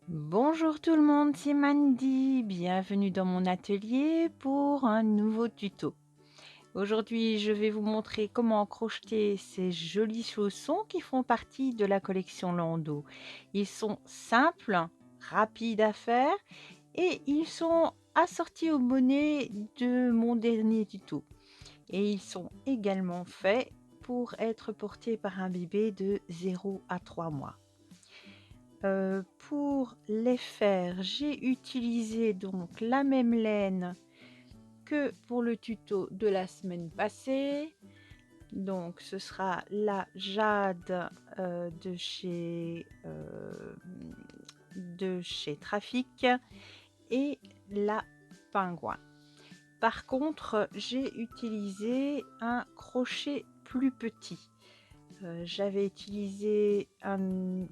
Bonjour tout le monde, c'est Mandy. Bienvenue dans mon atelier pour un nouveau tuto. Aujourd'hui, je vais vous montrer comment crocheter ces jolis chaussons qui font partie de la collection Landau. Ils sont simples, rapides à faire et ils sont assortis au bonnet de mon dernier tuto. Et ils sont également faits pour être portés par un bébé de 0 à 3 mois. Pour les faire, j'ai utilisé donc la même laine que pour le tuto de la semaine passée. Donc ce sera la Jade de chez Trafic et la Pingouin. Par contre, j'ai utilisé un crochet plus petit. J'avais utilisé un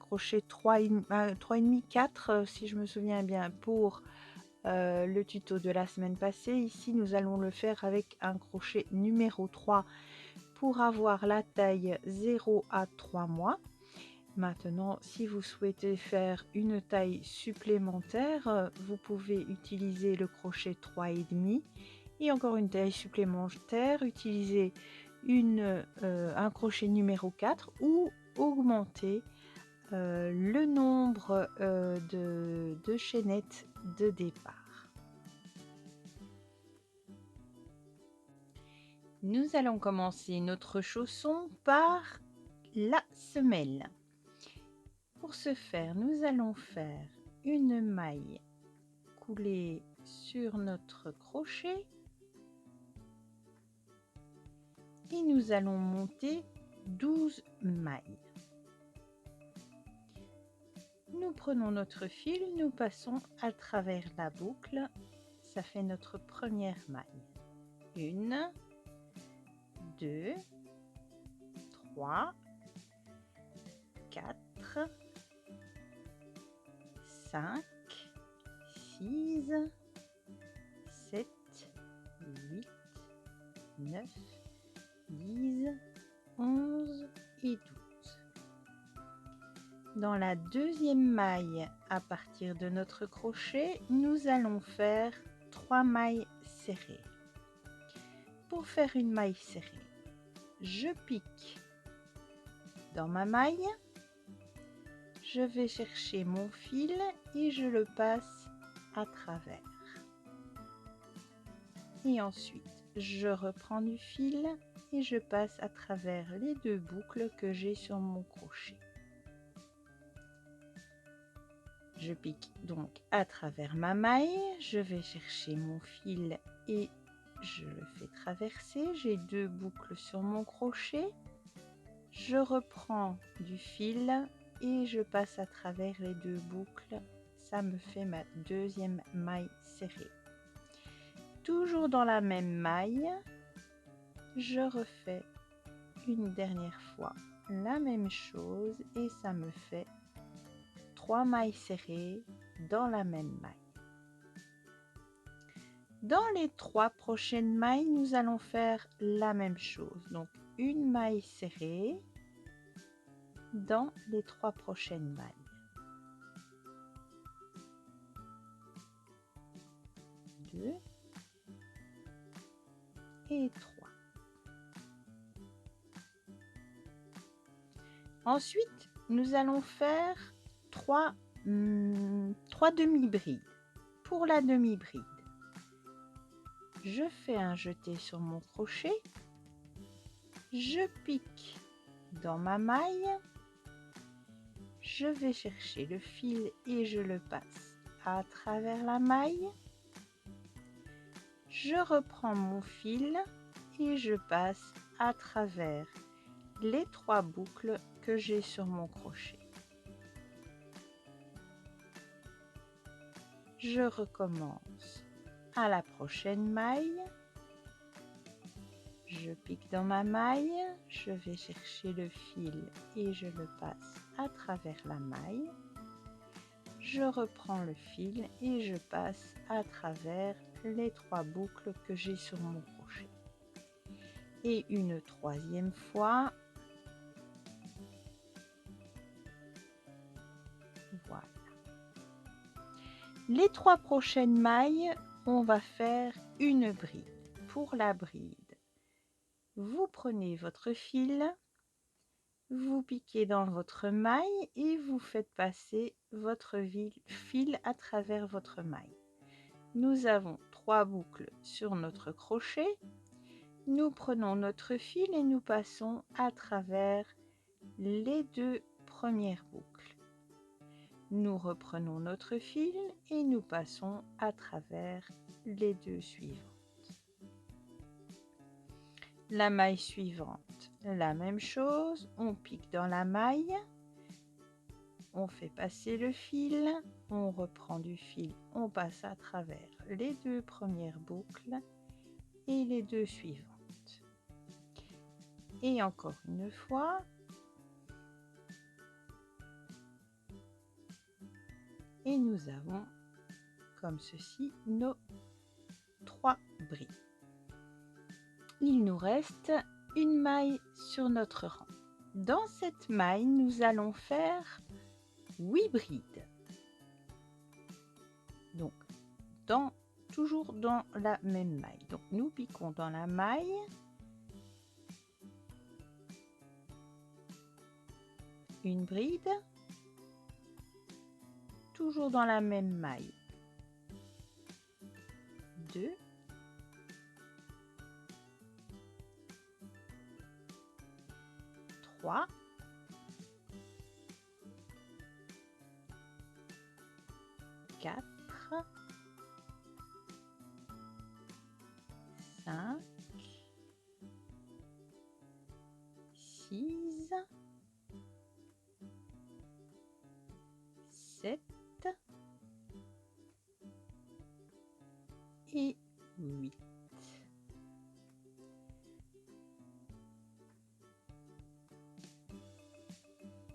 crochet 3,5 4 si je me souviens bien pour le tuto de la semaine passée. Ici nous allons le faire avec un crochet numéro 3 pour avoir la taille 0 à 3 mois. Maintenant, si vous souhaitez faire une taille supplémentaire, vous pouvez utiliser le crochet 3,5 et encore une taille supplémentaire, utiliser un crochet numéro 4 ou augmenter le nombre de chaînettes de départ. Nous allons commencer notre chausson par la semelle. Pour ce faire, nous allons faire une maille coulée sur notre crochet et nous allons monter 12 mailles. Nous prenons notre fil, nous passons à travers la boucle, ça fait notre première maille. 1, 2, 3, 4, 5, 6, 7, 8, 9, 10, 11 et 12. Dans la deuxième maille, à partir de notre crochet, nous allons faire 3 mailles serrées. Pour faire une maille serrée, je pique dans ma maille, je vais chercher mon fil et je le passe à travers. Et ensuite, je reprends du fil et je passe à travers les deux boucles que j'ai sur mon crochet. Je pique donc à travers ma maille, je vais chercher mon fil et je le fais traverser. J'ai deux boucles sur mon crochet. Je reprends du fil et je passe à travers les deux boucles. Ça me fait ma deuxième maille serrée. Toujours dans la même maille, je refais une dernière fois la même chose et ça me fait 3 mailles serrées dans la même maille. Dans les 3 prochaines mailles, nous allons faire la même chose. Donc une maille serrée dans les 3 prochaines mailles. 2 et 3. Ensuite, nous allons faire 3 demi-brides. Pour la demi-bride, je fais un jeté sur mon crochet, je pique dans ma maille, je vais chercher le fil et je le passe à travers la maille, je reprends mon fil et je passe à travers les 3 boucles que j'ai sur mon crochet. Je recommence à la prochaine maille, je pique dans ma maille, je vais chercher le fil et je le passe à travers la maille, je reprends le fil et je passe à travers les 3 boucles que j'ai sur mon crochet. Et une troisième fois, voilà. Les 3 prochaines mailles, on va faire une bride. Pour la bride, vous prenez votre fil, vous piquez dans votre maille et vous faites passer votre fil à travers votre maille. Nous avons 3 boucles sur notre crochet. Nous prenons notre fil et nous passons à travers les 2 premières boucles. Nous reprenons notre fil et nous passons à travers les 2 suivantes. La maille suivante, la même chose, on pique dans la maille, on fait passer le fil, on reprend du fil, on passe à travers les 2 premières boucles et les 2 suivantes. Et encore une fois, et nous avons comme ceci nos 3 brides. Il nous reste une maille sur notre rang. Dans cette maille, nous allons faire 8 brides. Donc, toujours dans la même maille. Donc, nous piquons dans la maille. Une bride. Toujours dans la même maille. 2. 3. 4. 5. 6. 7. Et 8.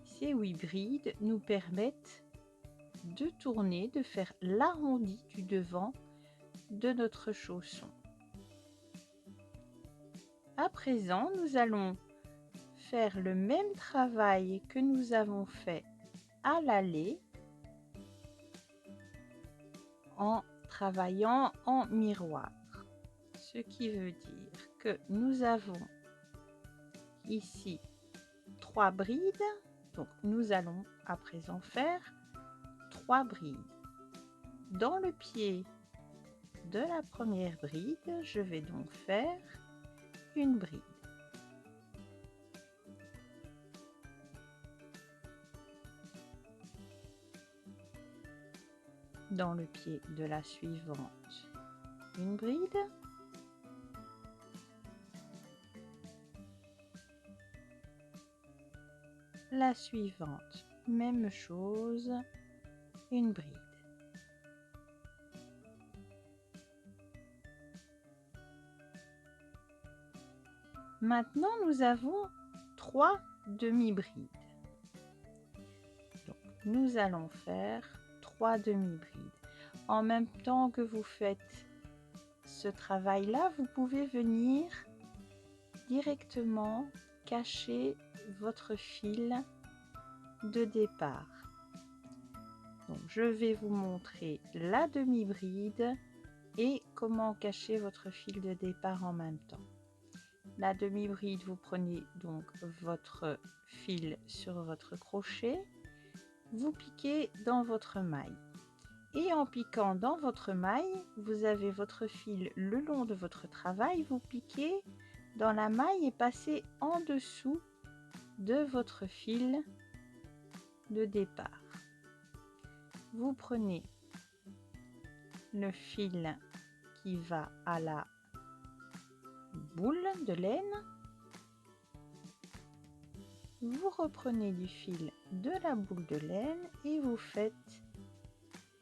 Ces 8 brides nous permettent de tourner, de faire l'arrondi du devant de notre chausson. À présent, nous allons faire le même travail que nous avons fait à l'allée en travaillant en miroir. Ce qui veut dire que nous avons ici 3 brides. Donc nous allons à présent faire 3 brides. Dans le pied de la première bride, je vais donc faire une bride. Dans le pied de la suivante, une bride. La suivante, même chose, une bride. Maintenant, nous avons 3 demi-brides. Donc, nous allons faire 3 demi-brides. En même temps que vous faites ce travail-là, vous pouvez venir directement cacher votre fil de départ. Donc, je vais vous montrer la demi-bride et comment cacher votre fil de départ en même temps. La demi-bride, vous prenez donc votre fil sur votre crochet, vous piquez dans votre maille. Et en piquant dans votre maille, vous avez votre fil le long de votre travail, vous piquez dans la maille et passez en dessous de votre fil de départ. Vous prenez le fil qui va à la boule de laine, vous reprenez du fil de la boule de laine et vous faites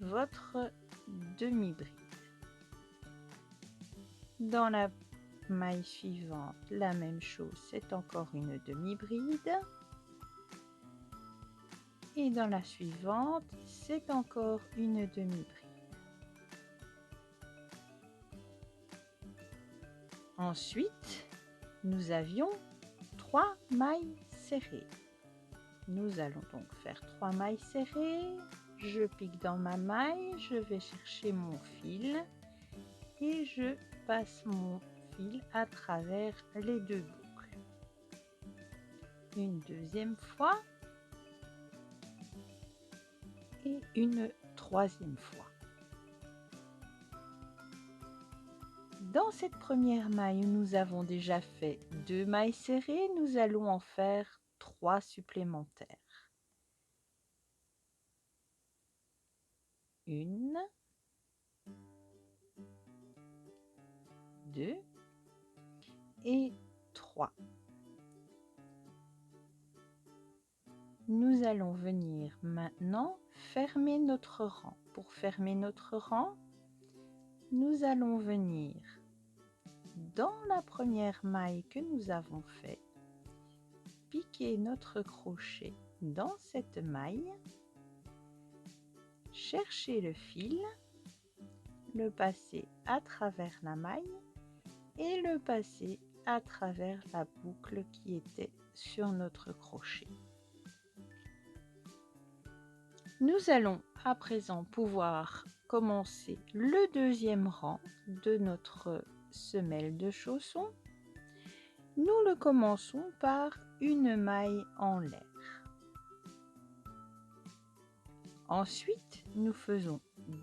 votre demi-bride. Dans la maille suivante, la même chose, c'est encore une demi-bride. Et dans la suivante, c'est encore une demi-bride. Ensuite, nous avions 3 mailles serrées. Nous allons donc faire 3 mailles serrées. Je pique dans ma maille, je vais chercher mon fil et je passe mon fil à travers les deux boucles. Une deuxième fois et une troisième fois. Dans cette première maille, nous avons déjà fait 2 mailles serrées, nous allons en faire 3 supplémentaires. Une, 2 et 3. Nous allons venir maintenant fermer notre rang. Pour fermer notre rang, nous allons venir dans la première maille que nous avons fait, piquer notre crochet dans cette maille, chercher le fil, le passer à travers la maille et le passer à travers la boucle qui était sur notre crochet. Nous allons à présent pouvoir commencer le deuxième rang de notre semelle de chaussons. Nous le commençons par une maille en l'air. Ensuite, nous faisons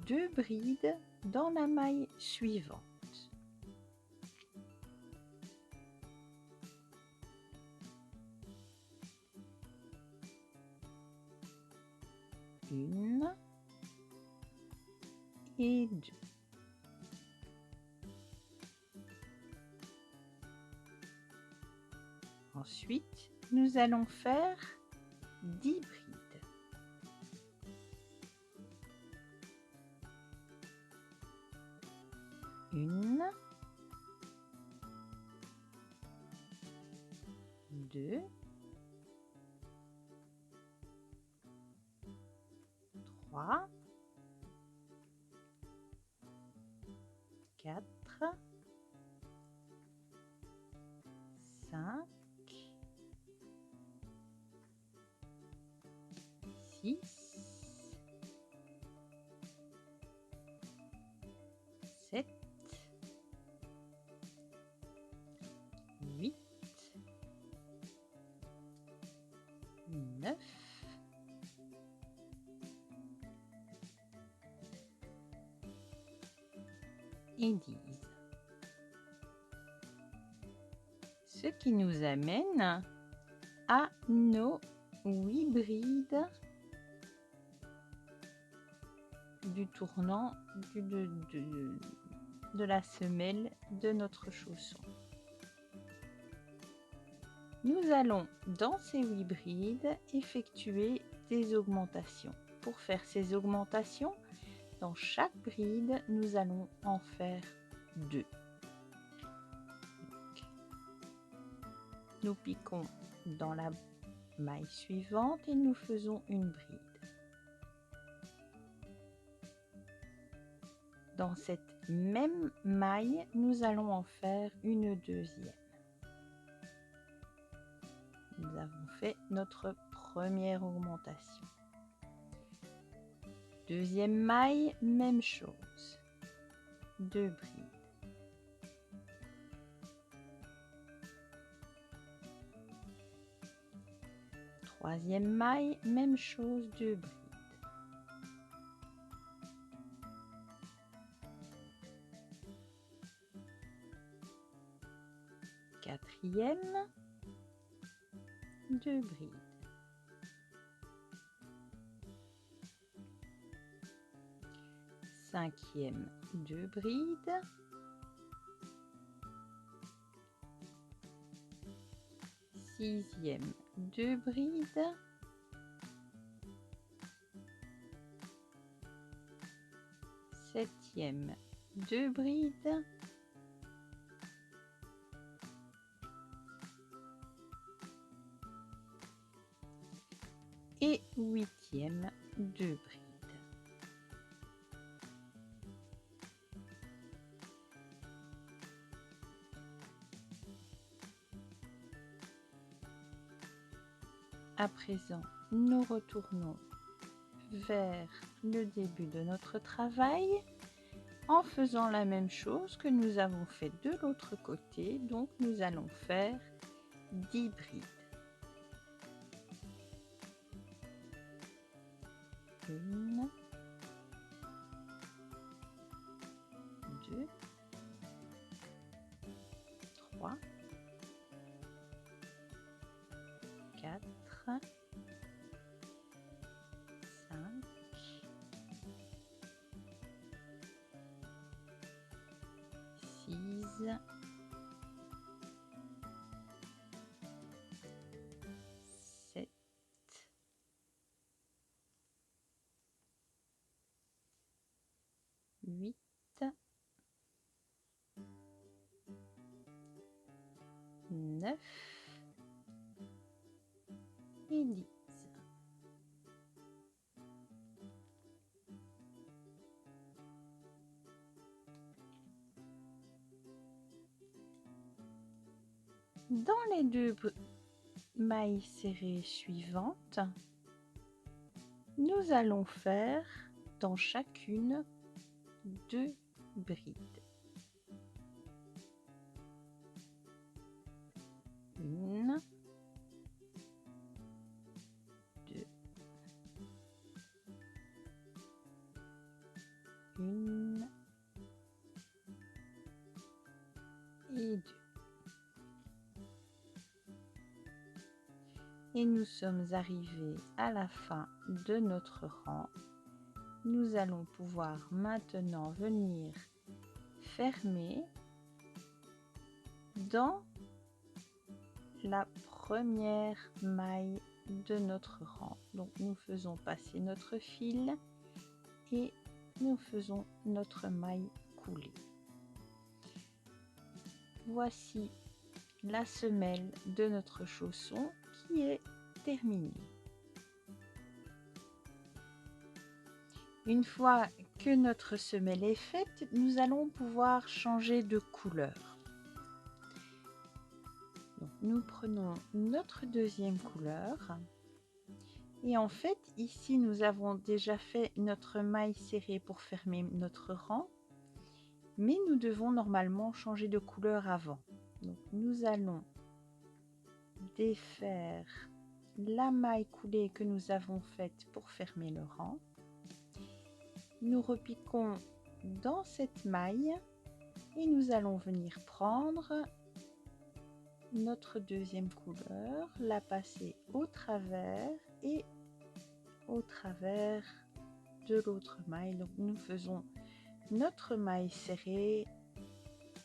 2 brides dans la maille suivante. Une et 2. Ensuite, nous allons faire 10 brides. Une, 2, 3, 4, 5, 6, 7, 8, 9 et 10. Ce qui nous amène à nos 8 brides du tournant de la semelle de notre chausson. Nous allons dans ces 8 brides effectuer des augmentations. Pour faire ces augmentations, dans chaque bride, nous allons en faire 2. Nous piquons dans la maille suivante et nous faisons une bride. Dans cette même maille, nous allons en faire une deuxième. Nous avons fait notre première augmentation. Deuxième maille, même chose. 2 brides. Troisième maille, même chose, 2 brides. Quatrième, 2 brides. Cinquième, 2 brides. Sixième, 2 brides. Septième, 2 brides. Et huitième, 2 brides. À présent, nous retournons faire le début de notre travail en faisant la même chose que nous avons fait de l'autre côté. Donc nous allons faire 10 brides. 1, 2, 3, 4, 5, 6, 7, 8, 9 et 10. Dans les 2 mailles serrées suivantes, nous allons faire dans chacune 2 brides. 1, 2, 1 et 2. Et nous sommes arrivés à la fin de notre rang. Nous allons pouvoir maintenant venir fermer dans la première maille de notre rang. Donc nous faisons passer notre fil et nous faisons notre maille coulée. Voici la semelle de notre chausson qui est terminée. Une fois que notre semelle est faite, nous allons pouvoir changer de couleur. Donc, nous prenons notre deuxième couleur et en fait ici nous avons déjà fait notre maille serrée pour fermer notre rang, mais nous devons normalement changer de couleur avant. Donc nous allons défaire la maille coulée que nous avons faite pour fermer le rang. Nous repiquons dans cette maille et nous allons venir prendre notre deuxième couleur, la passer au travers et au travers de l'autre maille. Donc nous faisons notre maille serrée,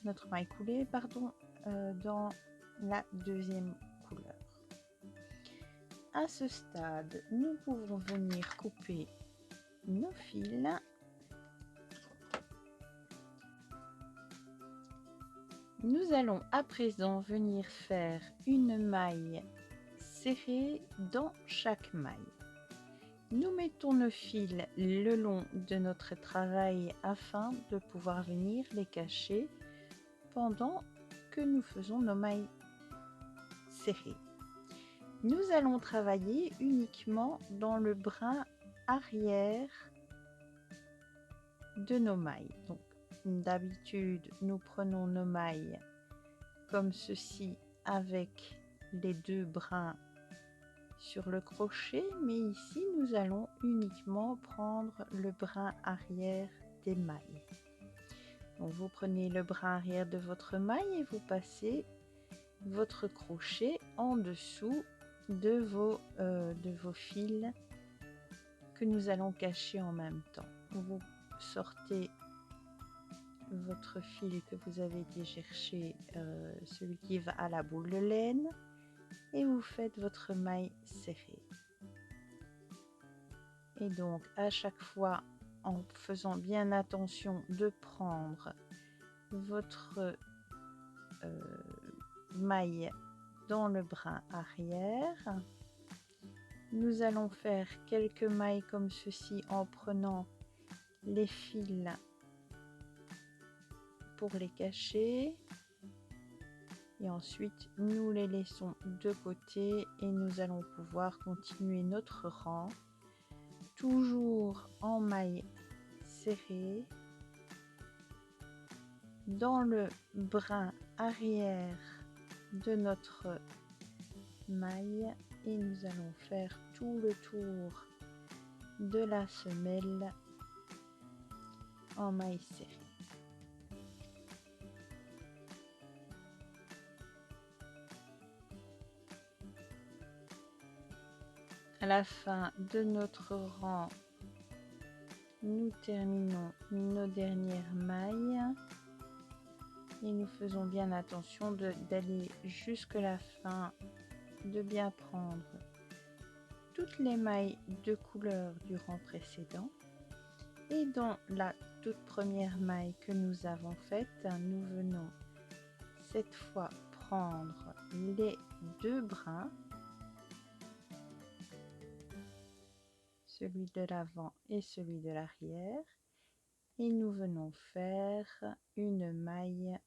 notre maille coulée, pardon, dans la deuxième couleur. À ce stade, nous pouvons venir couper nos fils. Nous allons à présent venir faire une maille serrée dans chaque maille. Nous mettons nos fils le long de notre travail afin de pouvoir venir les cacher pendant que nous faisons nos mailles serrées. Nous allons travailler uniquement dans le brin arrière de nos mailles. Donc, d'habitude, nous prenons nos mailles comme ceci avec les 2 brins sur le crochet, mais ici nous allons uniquement prendre le brin arrière des mailles. Donc, vous prenez le brin arrière de votre maille et vous passez votre crochet en dessous de vos fils que nous allons cacher en même temps. Vous sortez votre fil que vous avez été chercher, celui qui va à la boule de laine, et vous faites votre maille serrée. Et donc à chaque fois, en faisant bien attention de prendre votre maille dans le brin arrière, nous allons faire quelques mailles comme ceci en prenant les fils pour les cacher et ensuite nous les laissons de côté et nous allons pouvoir continuer notre rang toujours en maille serrée dans le brin arrière de notre maille et nous allons faire tout le tour de la semelle en maille serrée. À la fin de notre rang, nous terminons nos dernières mailles et nous faisons bien attention d'aller jusqu'à la fin, de bien prendre toutes les mailles de couleur du rang précédent. Et dans la toute première maille que nous avons faite, nous venons cette fois prendre les deux brins, celui de l'avant et celui de l'arrière, et nous venons faire une maille,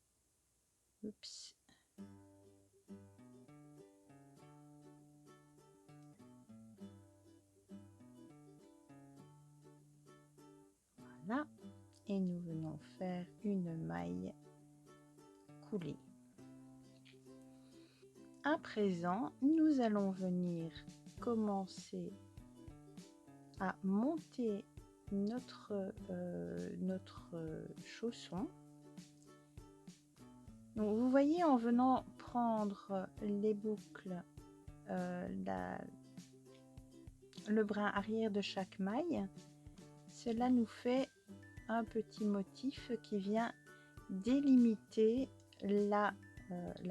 voilà, et nous venons faire une maille coulée. À présent, nous allons venir commencer à monter notre chausson. Donc, vous voyez, en venant prendre les boucles, le brin arrière de chaque maille, cela nous fait un petit motif qui vient délimiter la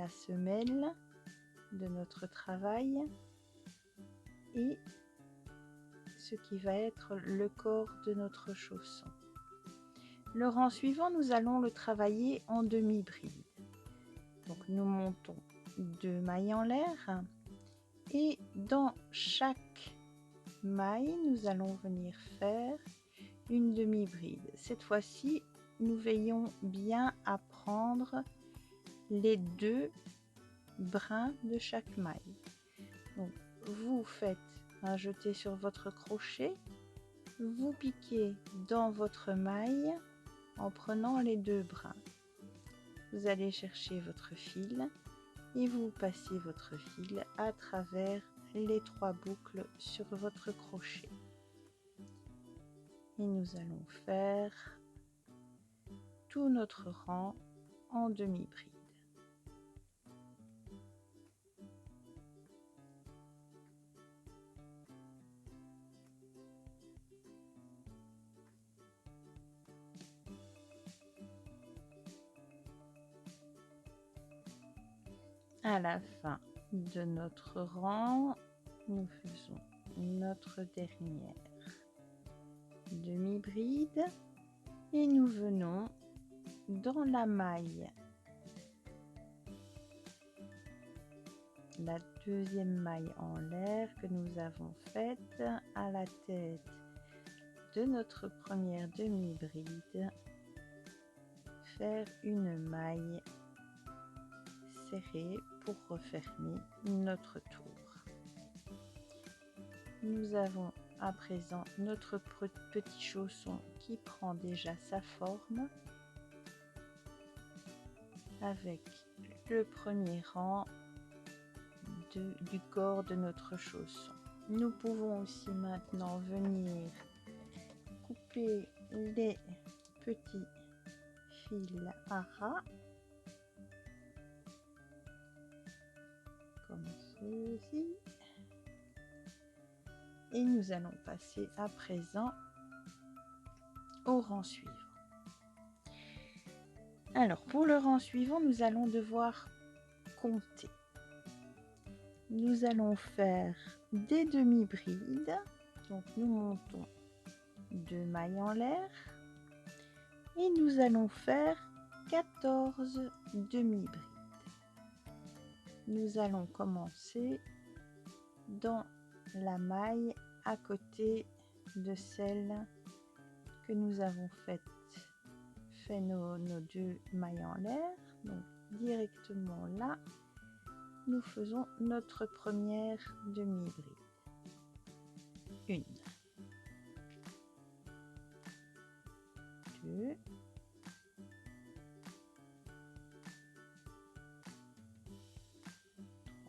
semelle de notre travail et ce qui va être le corps de notre chausson. Le rang suivant, nous allons le travailler en demi-bride. Donc nous montons 2 mailles en l'air et dans chaque maille, nous allons venir faire une demi-bride. Cette fois-ci, nous veillons bien à prendre les 2 brins de chaque maille. Donc, vous faites un jeté sur votre crochet, vous piquez dans votre maille en prenant les 2 brins. Vous allez chercher votre fil et vous passez votre fil à travers les 3 boucles sur votre crochet. Et nous allons faire tout notre rang en demi-bride. À la fin de notre rang, nous faisons notre dernière demi-bride et nous venons dans la maille, la deuxième maille en l'air que nous avons faite à la tête de notre première demi-bride, faire une maille serrée pour refermer notre tour. Nous avons à présent notre petit chausson qui prend déjà sa forme avec le premier rang du corps de notre chausson. Nous pouvons aussi maintenant venir couper les petits fils à ras comme ceci. Et nous allons passer à présent au rang suivant. Alors pour le rang suivant, nous allons devoir compter. Nous allons faire des demi-brides. Donc nous montons 2 mailles en l'air et nous allons faire 14 demi-brides. Nous allons commencer dans la maille à côté de celle que nous avons fait nos 2 mailles en l'air. Donc directement là, nous faisons notre première demi-bride. 1, 2,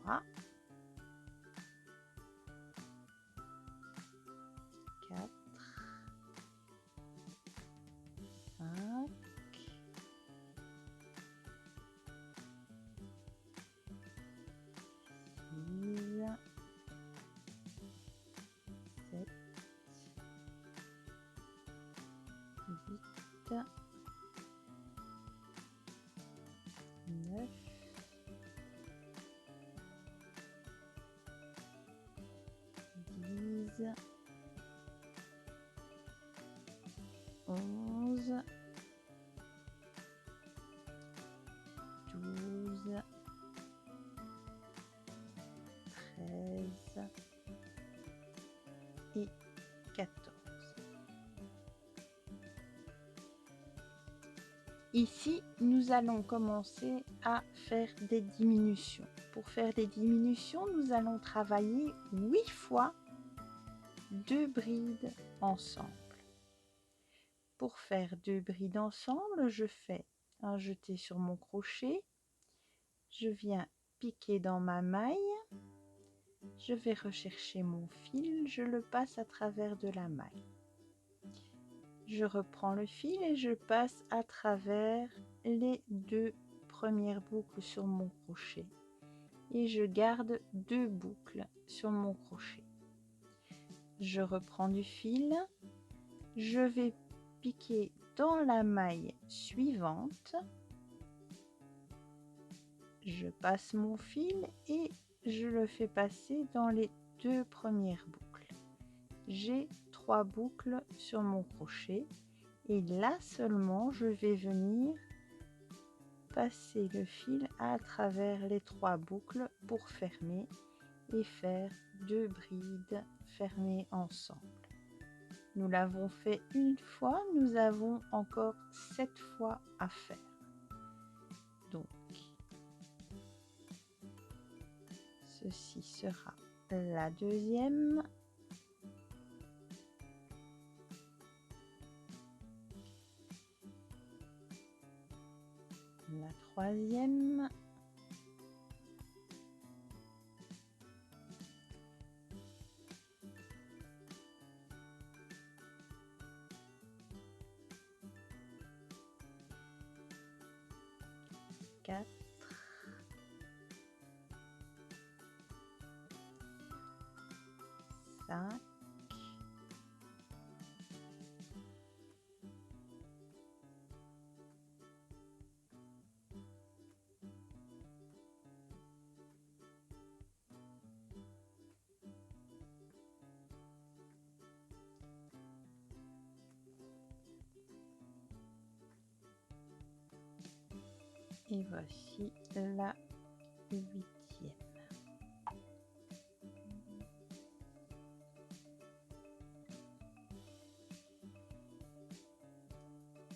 3, 4, 5, 6, 7, 8, 9, 10, 11, 12, 13 et 14. Ici, nous allons commencer à faire des diminutions. Pour faire des diminutions, nous allons travailler 8 fois 2 brides ensemble. Pour faire 2 brides ensemble, je fais un jeté sur mon crochet, je viens piquer dans ma maille, je vais rechercher mon fil, je le passe à travers de la maille. Je reprends le fil et je passe à travers les 2 premières boucles sur mon crochet et je garde 2 boucles sur mon crochet. Je reprends du fil, je vais piquer dans la maille suivante, je passe mon fil et je le fais passer dans les 2 premières boucles. J'ai 3 boucles sur mon crochet et là seulement je vais venir passer le fil à travers les 3 boucles pour fermer et faire 2 brides fermées ensemble. Nous l'avons fait une fois, nous avons encore 7 fois à faire. Donc, ceci sera la deuxième. La troisième. Quatre. 5. 'Et voici la 8e.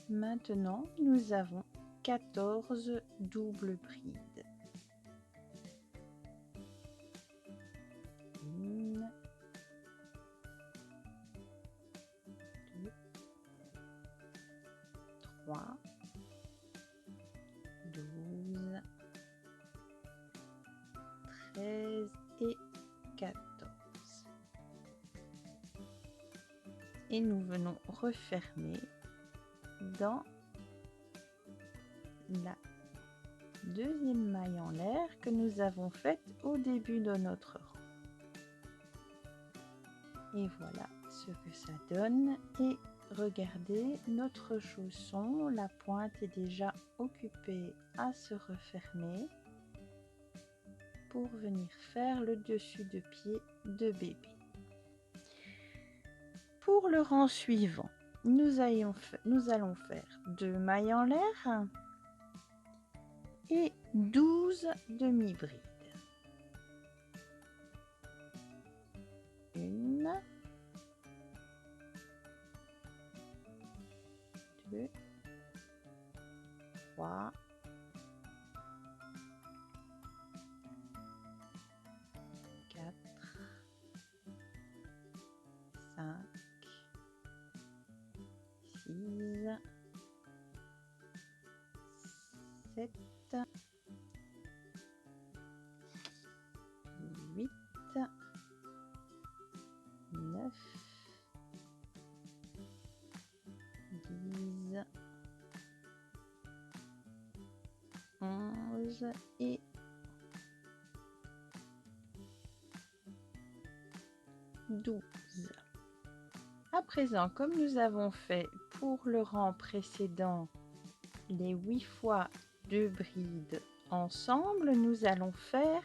Maintenant, nous avons 14 doubles brides. 1, 2, 3, 12, 13 et 14. Et nous venons refermer dans la deuxième maille en l'air que nous avons faite au début de notre rang. Et voilà ce que ça donne. Et regardez, notre chausson, la pointe est déjà occupée à se refermer pour venir faire le dessus de pied de bébé. Pour le rang suivant, nous allons faire 2 mailles en l'air et 12 demi-brides. 1, 2, 3, 4, 5, 6, 7, 8, 9, 10, 11 et 12. À présent, comme nous avons fait pour le rang précédent les 8 fois 2 brides ensemble, nous allons faire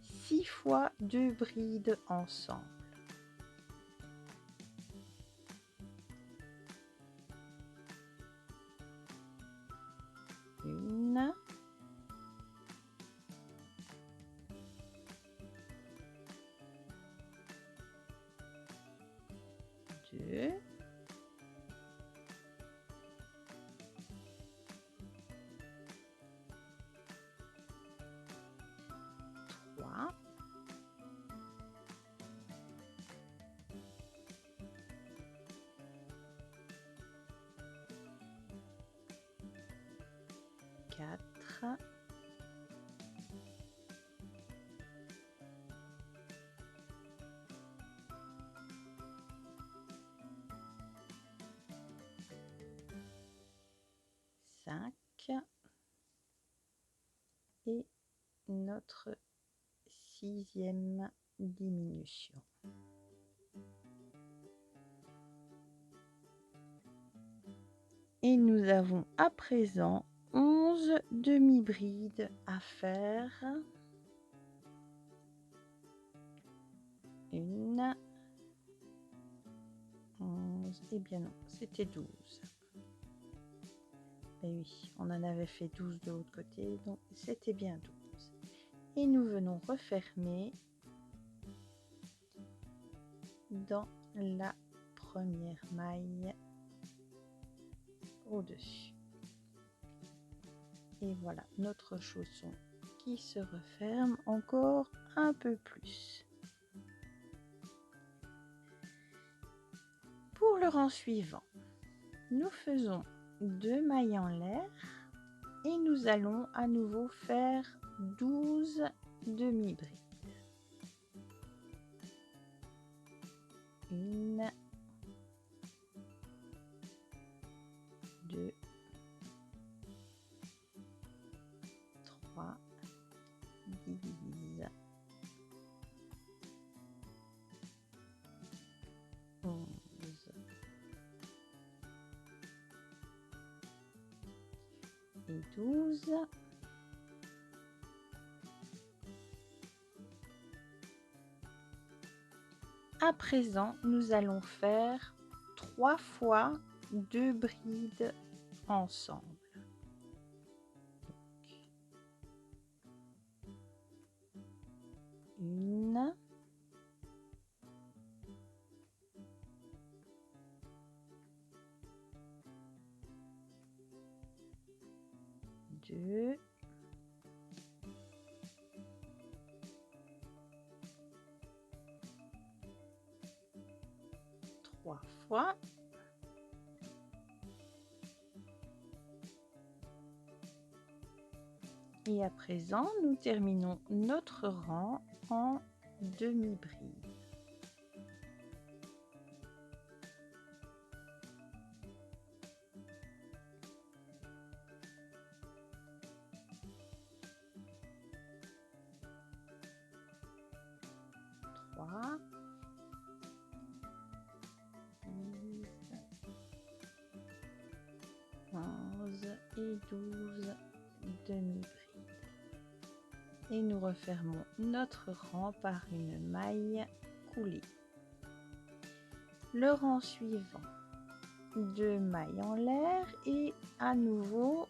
6 fois 2 brides ensemble. Une, deux, trois, quatre, cinq et notre 6e diminution. Et nous avons à présent 11 demi-brides à faire. Une, 11, et bien non, c'était 12. Et oui, on en avait fait 12 de l'autre côté, donc c'était bien 12. Et nous venons refermer dans la première maille au-dessus. Et voilà notre chausson qui se referme encore un peu plus. Pour le rang suivant, nous faisons 2 mailles en l'air et nous allons à nouveau faire 12 demi-brides. Une, deux, trois, 10, 11 et 12. À présent, nous allons faire 3 fois 2 brides ensemble. Une, deux, trois fois. Et à présent, nous terminons notre rang en demi-bride. Trois, 10, 11 et 12 demi-brides. Et nous refermons notre rang par une maille coulée. Le rang suivant, 2 mailles en l'air et à nouveau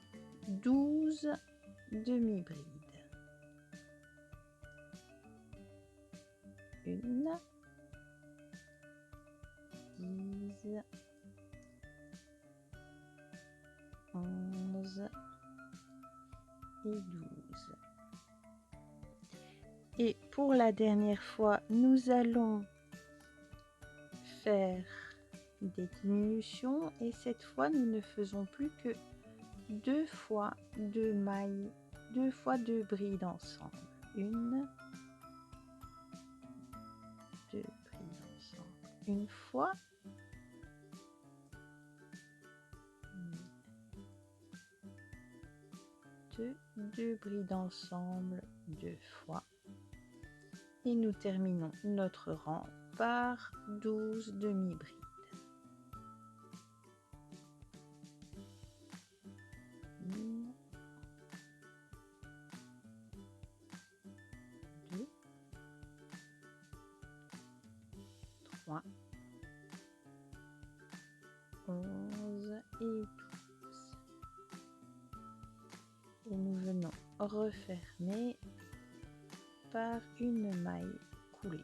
12 demi-brides. Une, 10, 11 et 12. Et pour la dernière fois, nous allons faire des diminutions et cette fois, nous ne faisons plus que 2 fois 2 mailles, 2 fois 2 brides ensemble. 1, 2 brides ensemble. Une fois. 2 brides ensemble 2 fois. Et nous terminons notre rang par 12 demi-brides. 1, 2, 3, 11 et 12. Et nous venons refermer par une maille coulée.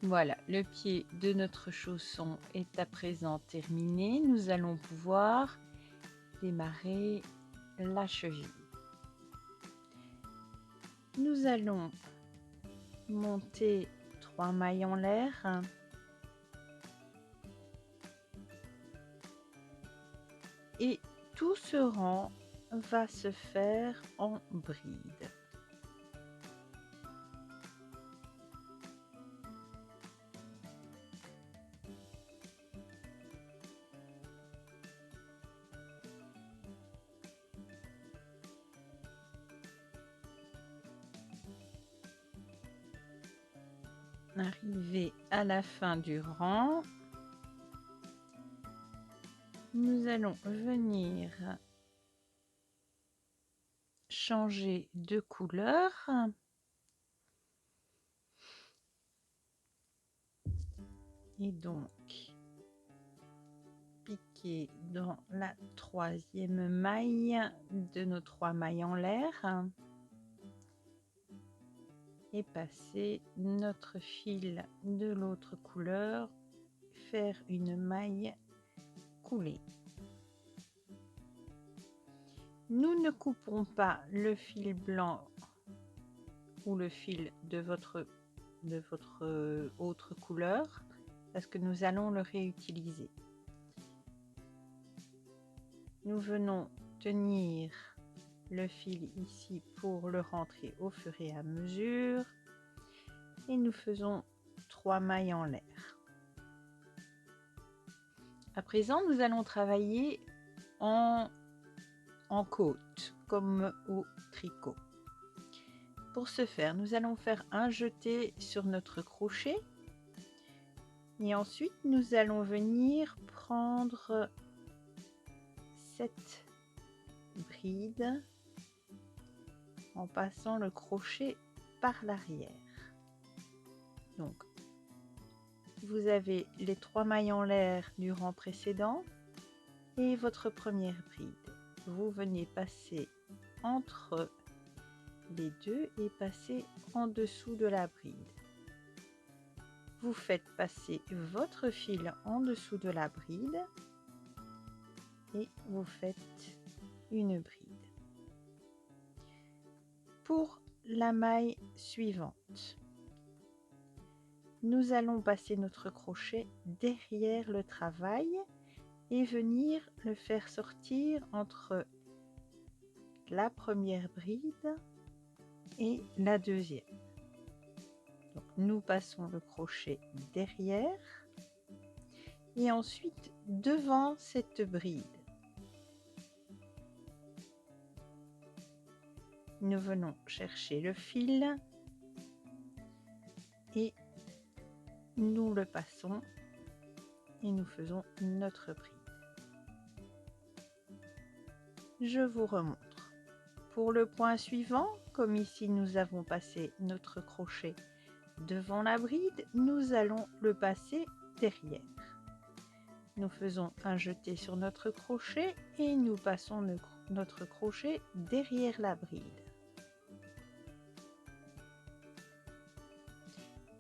Voilà, le pied de notre chausson est à présent terminé. Nous allons pouvoir démarrer la cheville. Nous allons monter 3 mailles en l'air. Et tout ce rang va se faire en bride. Arrivé à la fin du rang, nous allons venir changer de couleur. Et donc, piquer dans la 3e maille de nos 3 mailles en l'air. Et passer notre fil de l'autre couleur, faire une maille coulée. Nous ne couperons pas le fil blanc ou le fil de votre autre couleur parce que nous allons le réutiliser. Nous venons tenir le fil ici pour le rentrer au fur et à mesure et nous faisons 3 mailles en l'air. À présent, nous allons travailler en côte comme au tricot. Pour ce faire, nous allons faire un jeté sur notre crochet et ensuite nous allons venir prendre cette bride en passant le crochet par l'arrière. Donc, vous avez les 3 mailles en l'air du rang précédent et votre première bride. Vous venez passer entre les deux et passer en dessous de la bride. Vous faites passer votre fil en dessous de la bride et vous faites une bride. Pour la maille suivante, nous allons passer notre crochet derrière le travail et venir le faire sortir entre la première bride et la deuxième. Donc, nous passons le crochet derrière et ensuite devant cette bride. Nous venons chercher le fil et nous le passons et nous faisons notre bride. Je vous remontre. Pour le point suivant, comme ici nous avons passé notre crochet devant la bride, nous allons le passer derrière. Nous faisons un jeté sur notre crochet et nous passons notre crochet derrière la bride.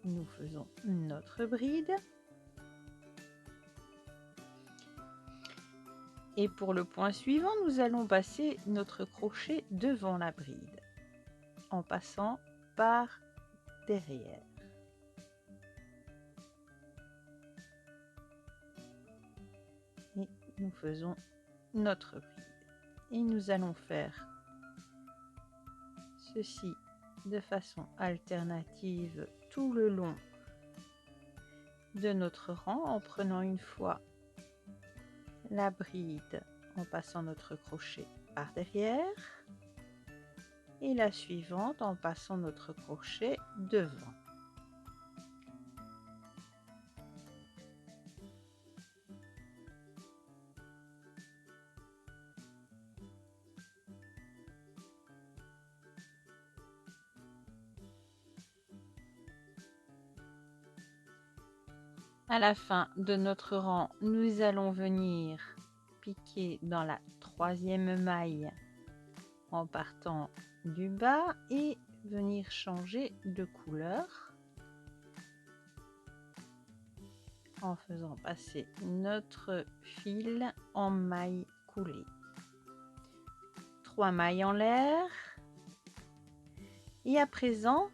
Nous faisons notre bride. Et pour le point suivant, nous allons passer notre crochet devant la bride en passant par derrière. Et nous faisons notre bride. Et nous allons faire ceci de façon alternative tout le long de notre rang en prenant une fois la bride en passant notre crochet par derrière et la suivante en passant notre crochet devant. À la fin de notre rang, nous allons venir piquer dans la troisième maille en partant du bas et venir changer de couleur en faisant passer notre fil en maille coulée. 3 mailles en l'air et à présent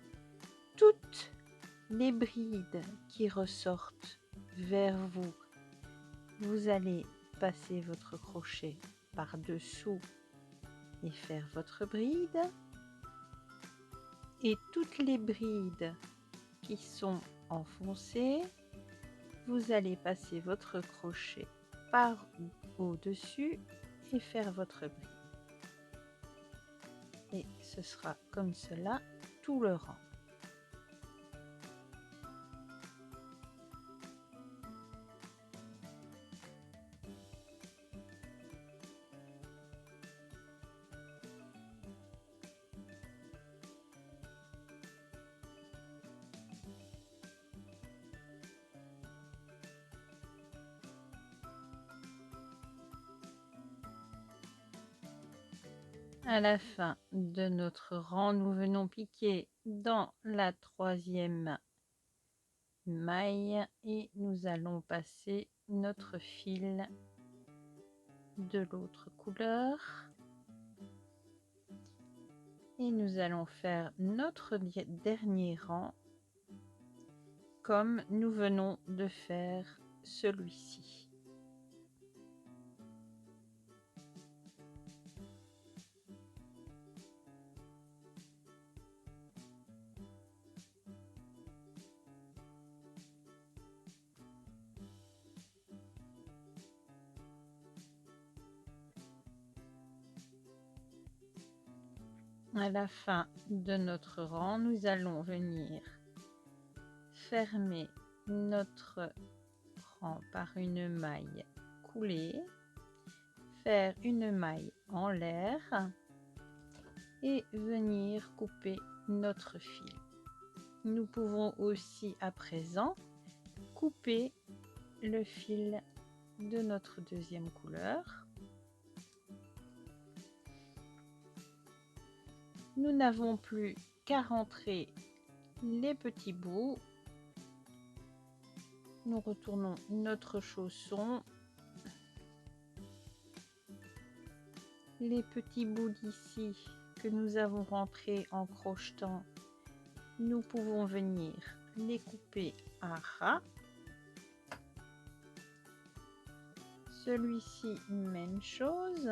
toutes les brides qui ressortent vers vous, vous allez passer votre crochet par dessous et faire votre bride, et toutes les brides qui sont enfoncées, vous allez passer votre crochet par au-dessus et faire votre bride. Et ce sera comme cela tout le rang. À la fin de notre rang, nous venons piquer dans la troisième maille et nous allons passer notre fil de l'autre couleur et nous allons faire notre dernier rang comme nous venons de faire celui-ci. À la fin de notre rang, nous allons venir fermer notre rang par une maille coulée, faire une maille en l'air et venir couper notre fil. Nous pouvons aussi à présent couper le fil de notre deuxième couleur. Nous n'avons plus qu'à rentrer les petits bouts. Nous retournons notre chausson. Les petits bouts d'ici que nous avons rentrés en crochetant, nous pouvons venir les couper à ras. Celui-ci, même chose.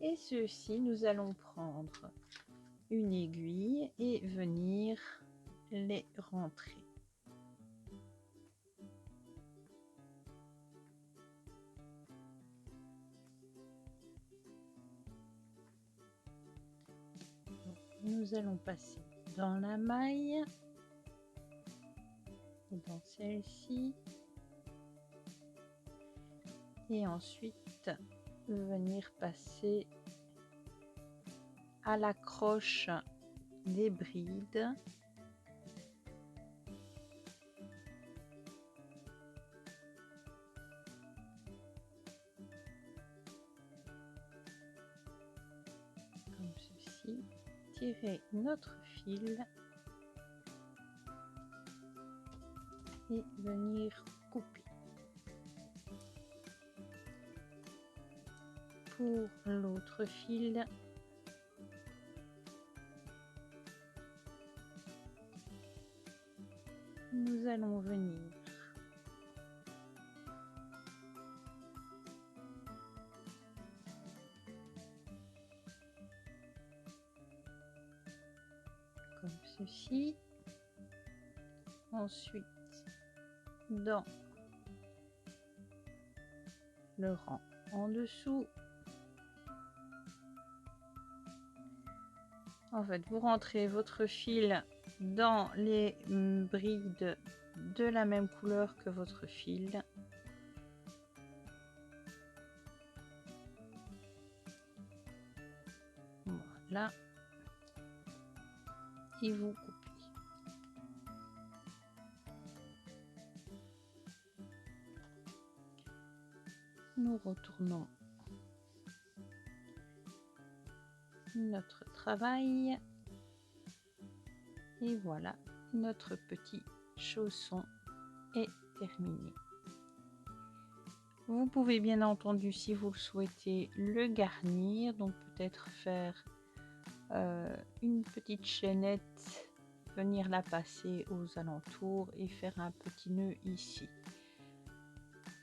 Et ceux-ci, nous allons prendre une aiguille et venir les rentrer. Nous allons passer dans la maille et dans celle-ci et ensuite venir passer à l'accroche des brides comme ceci, tirer notre fil et venir couper. Pour l'autre fil, nous allons venir ensuite dans le rang en dessous. En fait, vous rentrez votre fil dans les brides de la même couleur que votre fil. Voilà. Et vous coupez. Nous retournons notre travail. Et voilà, notre petit chausson est terminé. Vous pouvez bien entendu, si vous le souhaitez, le garnir. Donc peut-être faire une petite chaînette, venir la passer aux alentours et faire un petit nœud ici.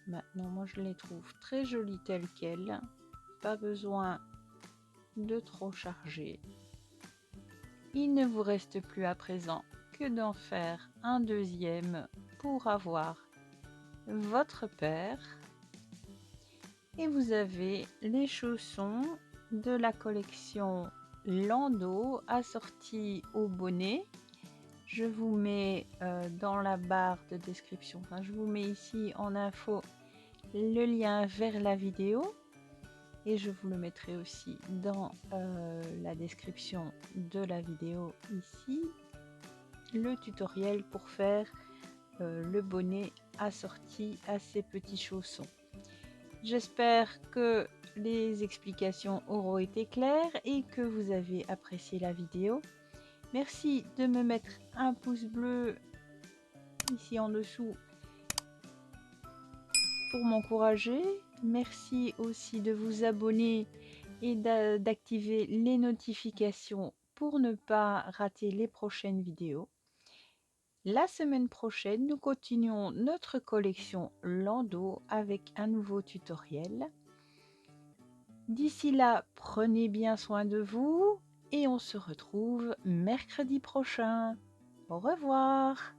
Maintenant, moi je les trouve très jolies telles quelles. Pas besoin de trop charger. Il ne vous reste plus à présent que d'en faire un deuxième pour avoir votre paire. Et vous avez les chaussons de la collection Landau assortis au bonnet. Je vous mets dans la barre de description, enfin je vous mets ici en info le lien vers la vidéo. Et je vous le mettrai aussi dans la description de la vidéo ici, le tutoriel pour faire le bonnet assorti à ces petits chaussons. J'espère que les explications auront été claires et que vous avez apprécié la vidéo. Merci de me mettre un pouce bleu ici en dessous pour m'encourager. Merci aussi de vous abonner et d'activer les notifications pour ne pas rater les prochaines vidéos. La semaine prochaine, nous continuons notre collection Landau avec un nouveau tutoriel. D'ici là, prenez bien soin de vous et on se retrouve mercredi prochain. Au revoir!